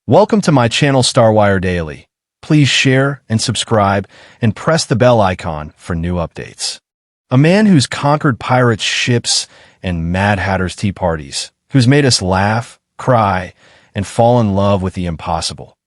Welcome to my channel Starwire Daily. Please share and subscribe and press the bell icon for new updates. A man who's conquered pirates' ships and Mad Hatter's tea parties, who's made us laugh, cry, and fall in love with the impossible,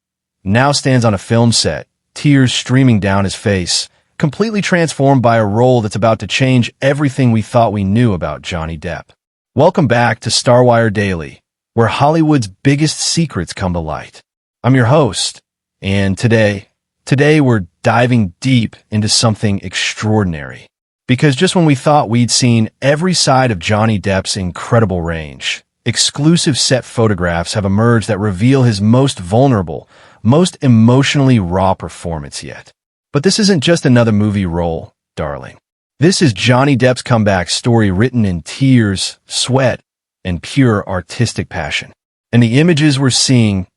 now stands on a film set, tears streaming down his face, completely transformed by a role that's about to change everything we thought we knew about Johnny Depp. Welcome back to Starwire Daily, where Hollywood's biggest secrets come to light. I'm your host, and today we're diving deep into something extraordinary. Because just when we thought we'd seen every side of Johnny Depp's incredible range, exclusive set photographs have emerged that reveal his most vulnerable, most emotionally raw performance yet. But this isn't just another movie role, darling. This is Johnny Depp's comeback story written in tears, sweat, and pure artistic passion. And the images we're seeing,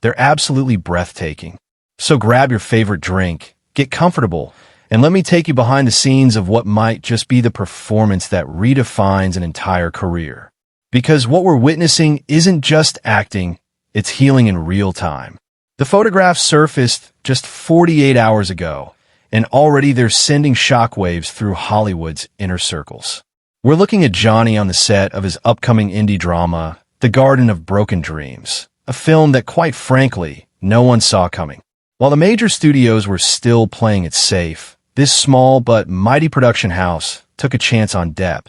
they're absolutely breathtaking. So grab your favorite drink, get comfortable, and let me take you behind the scenes of what might just be the performance that redefines an entire career. Because what we're witnessing isn't just acting, it's healing in real time. The photographs surfaced just 48 hours ago, and already they're sending shockwaves through Hollywood's inner circles. We're looking at Johnny on the set of his upcoming indie drama, The Garden of Broken Dreams, a film that, quite frankly, no one saw coming. While the major studios were still playing it safe, this small but mighty production house took a chance on Depp.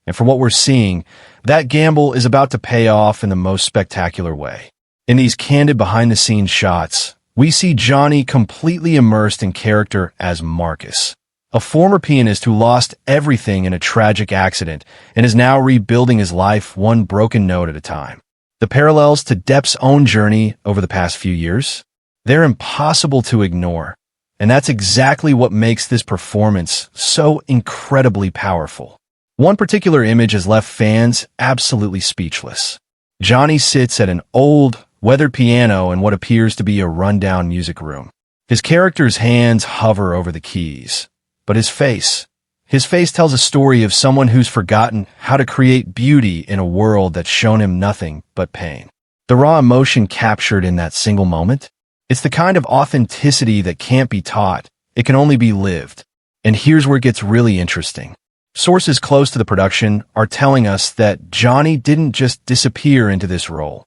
And for what we're seeing, that gamble is about to pay off in the most spectacular way. In these candid behind-the-scenes shots, we see Johnny completely immersed in character as Marcus, a former pianist who lost everything in a tragic accident and is now rebuilding his life one broken note at a time. The parallels to Depp's own journey over the past few years, they're impossible to ignore, and that's exactly what makes this performance so incredibly powerful. One particular image has left fans absolutely speechless. Johnny sits at an old, weathered piano in what appears to be a rundown music room. His character's hands hover over the keys. But his face tells a story of someone who's forgotten how to create beauty in a world that's shown him nothing but pain. The raw emotion captured in that single moment, it's the kind of authenticity that can't be taught, it can only be lived. And here's where it gets really interesting. Sources close to the production are telling us that Johnny didn't just disappear into this role.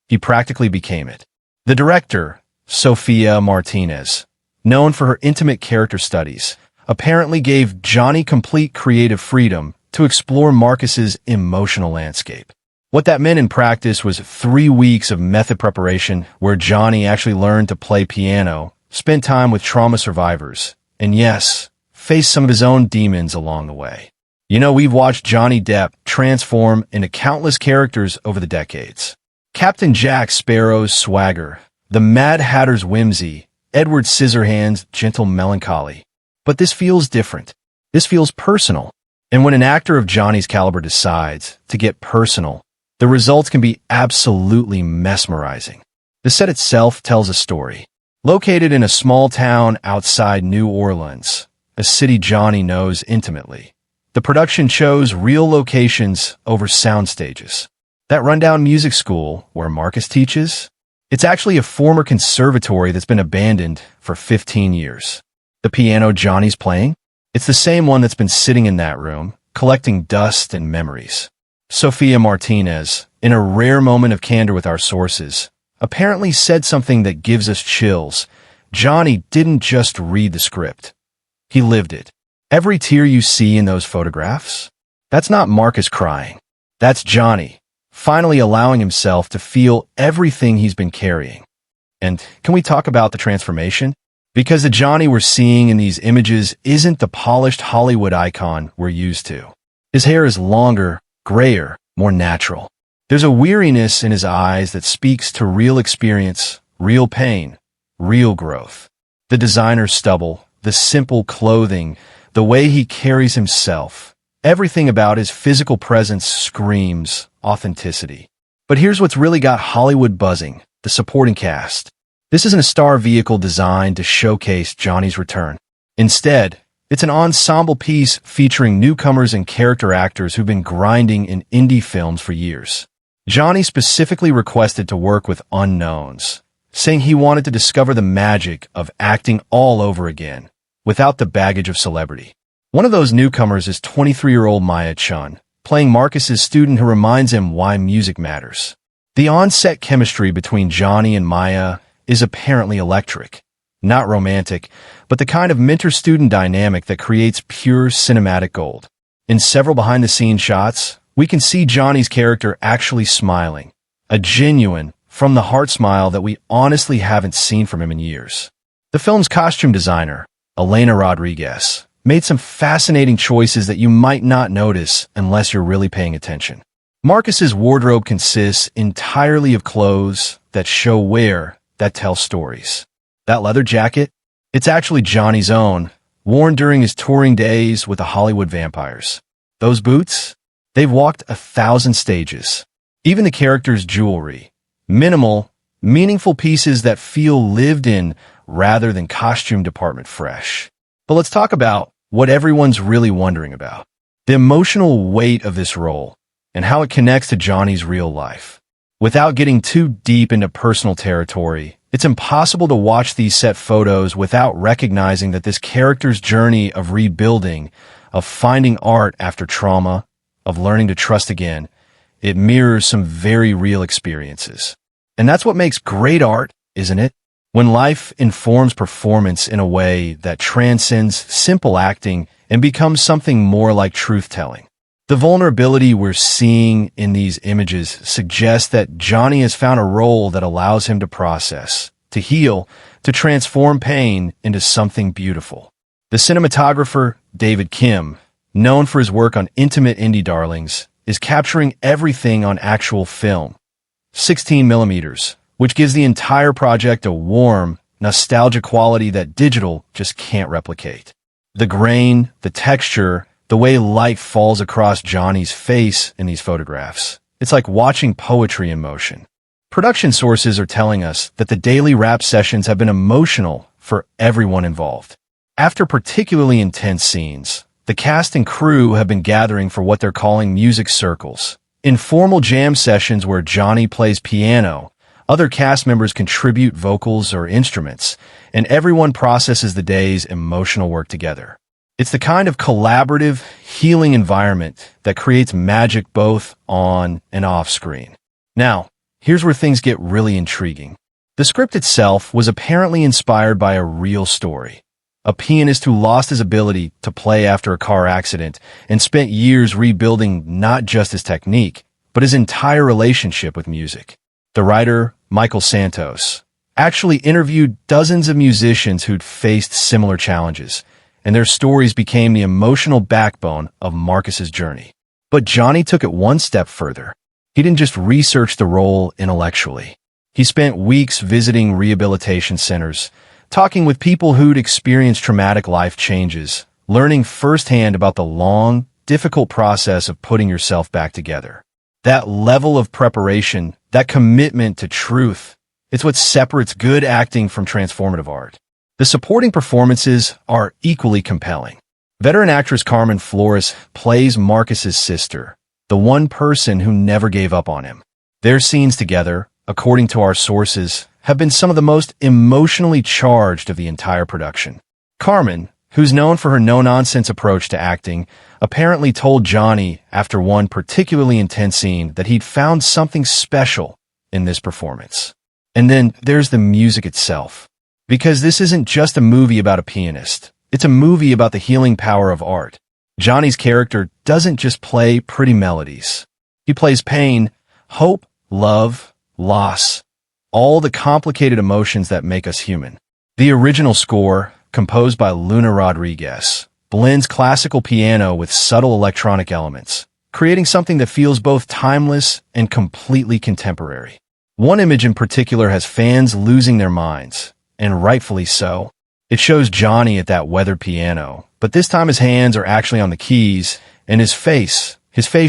He practically became it. The director, Sofia Martinez, known for her intimate character studies, apparently gave Johnny complete creative freedom to explore Marcus's emotional landscape. What that meant in practice was 3 weeks of method preparation where Johnny actually learned to play piano, spent time with trauma survivors, and yes, faced some of his own demons along the way. You know, we've watched Johnny Depp transform into countless characters over the decades. Captain Jack Sparrow's swagger, the Mad Hatter's whimsy, Edward Scissorhands' gentle melancholy. But this feels different. This feels personal. And when an actor of Johnny's caliber decides to get personal, the results can be absolutely mesmerizing. The set itself tells a story. Located in a small town outside New Orleans, a city Johnny knows intimately, the production chose real locations over sound stages. That rundown music school where Marcus teaches, it's actually a former conservatory that's been abandoned for 15 years. The piano Johnny's playing, it's the same one that's been sitting in that room, collecting dust and memories. Sofia Martinez, in a rare moment of candor with our sources, apparently said something that gives us chills. Johnny didn't just read the script. He lived it. Every tear you see in those photographs, that's not Marcus crying. That's Johnny, finally allowing himself to feel everything he's been carrying. And can we talk about the transformation? Because the Johnny we're seeing in these images isn't the polished Hollywood icon we're used to. His hair is longer, grayer, more natural. There's a weariness in his eyes that speaks to real experience, real pain, real growth. The designer stubble, the simple clothing, the way he carries himself, everything about his physical presence screams authenticity. But here's what's really got Hollywood buzzing, the supporting cast. This isn't a star vehicle designed to showcase Johnny's return. Instead, it's an ensemble piece featuring newcomers and character actors who've been grinding in indie films for years. Johnny specifically requested to work with unknowns, saying he wanted to discover the magic of acting all over again, without the baggage of celebrity. One of those newcomers is 23-year-old Maya Chun, playing Marcus's student who reminds him why music matters. The on-set chemistry between Johnny and Maya is apparently electric. Not romantic, but the kind of mentor-student dynamic that creates pure cinematic gold. In several behind-the-scenes shots, we can see Johnny's character actually smiling, a genuine, from-the-heart smile that we honestly haven't seen from him in years. The film's costume designer, Elena Rodriguez, made some fascinating choices that you might not notice unless you're really paying attention. Marcus's wardrobe consists entirely of clothes that show wear, that tell stories. That leather jacket? It's actually Johnny's own, worn during his touring days with the Hollywood vampires. Those boots? They've walked 1,000 stages. Even the character's jewelry. Minimal, meaningful pieces that feel lived in rather than costume department fresh. But let's talk about what everyone's really wondering about. The emotional weight of this role and how it connects to Johnny's real life. Without getting too deep into personal territory, it's impossible to watch these set photos without recognizing that this character's journey of rebuilding, of finding art after trauma, of learning to trust again, it mirrors some very real experiences. And that's what makes great art, isn't it? When life informs performance in a way that transcends simple acting and becomes something more like truth-telling. The vulnerability we're seeing in these images suggests that Johnny has found a role that allows him to process, to heal, to transform pain into something beautiful. The cinematographer, David Kim, known for his work on intimate indie darlings, is capturing everything on actual film, 16 millimeters, which gives the entire project a warm, nostalgic quality that digital just can't replicate. The grain, the texture, the way light falls across Johnny's face in these photographs. It's like watching poetry in motion. Production sources are telling us that the daily rap sessions have been emotional for everyone involved. After particularly intense scenes, the cast and crew have been gathering for what they're calling music circles, informal jam sessions where Johnny plays piano, other cast members contribute vocals or instruments, and everyone processes the day's emotional work together. It's the kind of collaborative, healing environment that creates magic both on and off screen. Now, here's where things get really intriguing. The script itself was apparently inspired by a real story. A pianist who lost his ability to play after a car accident and spent years rebuilding not just his technique, but his entire relationship with music. The writer, Michael Santos, actually interviewed dozens of musicians who'd faced similar challenges, and their stories became the emotional backbone of Marcus's journey. But Johnny took it one step further. He didn't just research the role intellectually. He spent weeks visiting rehabilitation centers, talking with people who'd experienced traumatic life changes, learning firsthand about the long, difficult process of putting yourself back together. That level of preparation, that commitment to truth, it's what separates good acting from transformative art. The supporting performances are equally compelling. Veteran actress Carmen Flores plays Marcus's sister, the one person who never gave up on him. Their scenes together, according to our sources, have been some of the most emotionally charged of the entire production. Carmen, who's known for her no-nonsense approach to acting, apparently told Johnny after one particularly intense scene that he'd found something special in this performance. And then there's the music itself. Because this isn't just a movie about a pianist. It's a movie about the healing power of art. Johnny's character doesn't just play pretty melodies. He plays pain, hope, love, loss, all the complicated emotions that make us human. The original score, composed by Luna Rodriguez, blends classical piano with subtle electronic elements, creating something that feels both timeless and completely contemporary. One image in particular has fans losing their minds, and rightfully so. It shows Johnny at that weathered piano, but this time his hands are actually on the keys, and his face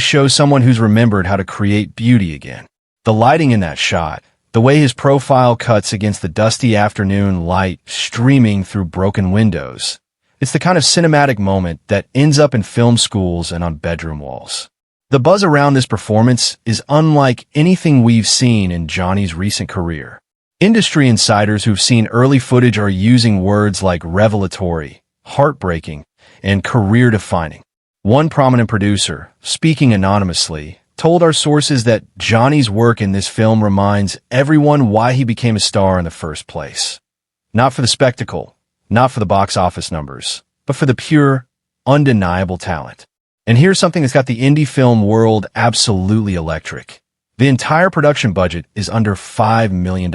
shows someone who's remembered how to create beauty again. The lighting in that shot, the way his profile cuts against the dusty afternoon light streaming through broken windows, it's the kind of cinematic moment that ends up in film schools and on bedroom walls. The buzz around this performance is unlike anything we've seen in Johnny's recent career. Industry insiders who've seen early footage are using words like revelatory, heartbreaking, and career-defining. One prominent producer, speaking anonymously, told our sources that Johnny's work in this film reminds everyone why he became a star in the first place. Not for the spectacle, not for the box office numbers, but for the pure, undeniable talent. And here's something that's got the indie film world absolutely electric. The entire production budget is under $5 million.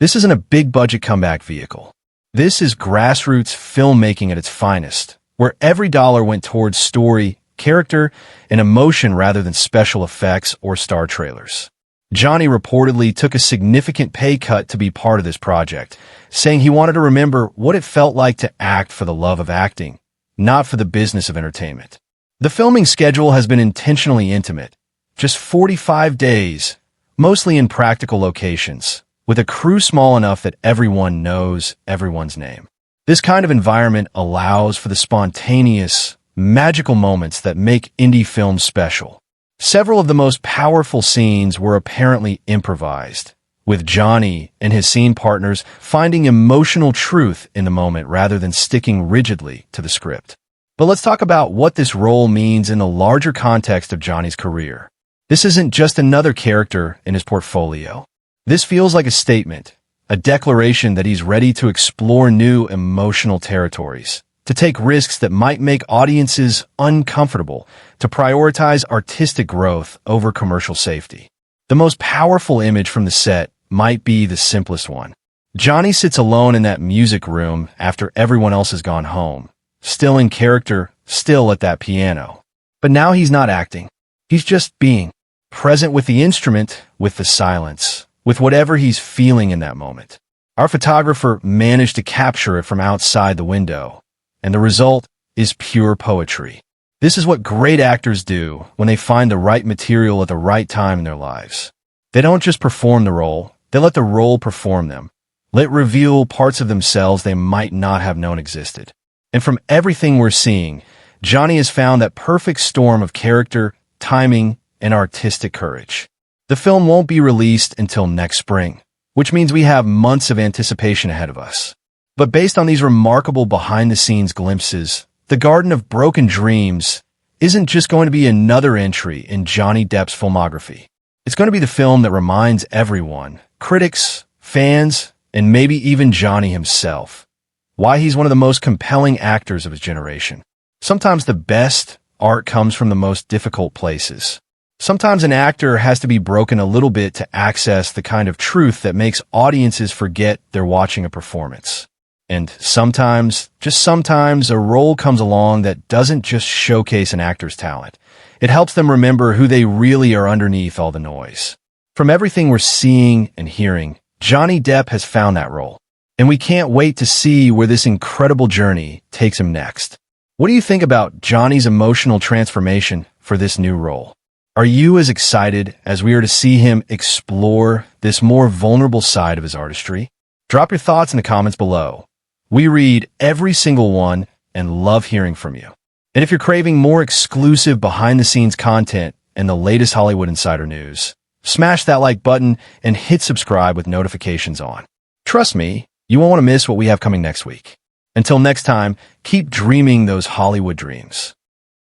This isn't a big-budget comeback vehicle. This is grassroots filmmaking at its finest, where every dollar went towards story, character, and emotion rather than special effects or star trailers. Johnny reportedly took a significant pay cut to be part of this project, saying he wanted to remember what it felt like to act for the love of acting, not for the business of entertainment. The filming schedule has been intentionally intimate, just 45 days, mostly in practical locations, with a crew small enough that everyone knows everyone's name. This kind of environment allows for the spontaneous, magical moments that make indie films special. Several of the most powerful scenes were apparently improvised, with Johnny and his scene partners finding emotional truth in the moment rather than sticking rigidly to the script. But let's talk about what this role means in the larger context of Johnny's career. This isn't just another character in his portfolio. This feels like a statement, a declaration that he's ready to explore new emotional territories, to take risks that might make audiences uncomfortable, to prioritize artistic growth over commercial safety. The most powerful image from the set might be the simplest one. Johnny sits alone in that music room after everyone else has gone home, still in character, still at that piano. But now he's not acting. He's just being present with the instrument, with the silence, with whatever he's feeling in that moment. Our photographer managed to capture it from outside the window, and the result is pure poetry. This is what great actors do when they find the right material at the right time in their lives. They don't just perform the role, they let the role perform them. Let reveal parts of themselves they might not have known existed. And from everything we're seeing, Johnny has found that perfect storm of character, timing, and artistic courage. The film won't be released until next spring, which means we have months of anticipation ahead of us. But based on these remarkable behind-the-scenes glimpses, The Garden of Broken Dreams isn't just going to be another entry in Johnny Depp's filmography. It's going to be the film that reminds everyone, critics, fans, and maybe even Johnny himself, why he's one of the most compelling actors of his generation. Sometimes the best art comes from the most difficult places. Sometimes an actor has to be broken a little bit to access the kind of truth that makes audiences forget they're watching a performance. And sometimes, just sometimes, a role comes along that doesn't just showcase an actor's talent. It helps them remember who they really are underneath all the noise. From everything we're seeing and hearing, Johnny Depp has found that role. And we can't wait to see where this incredible journey takes him next. What do you think about Johnny's emotional transformation for this new role? Are you as excited as we are to see him explore this more vulnerable side of his artistry? Drop your thoughts in the comments below. We read every single one and love hearing from you. And if you're craving more exclusive behind-the-scenes content and the latest Hollywood insider news, smash that like button and hit subscribe with notifications on. Trust me, you won't want to miss what we have coming next week. Until next time, keep dreaming those Hollywood dreams.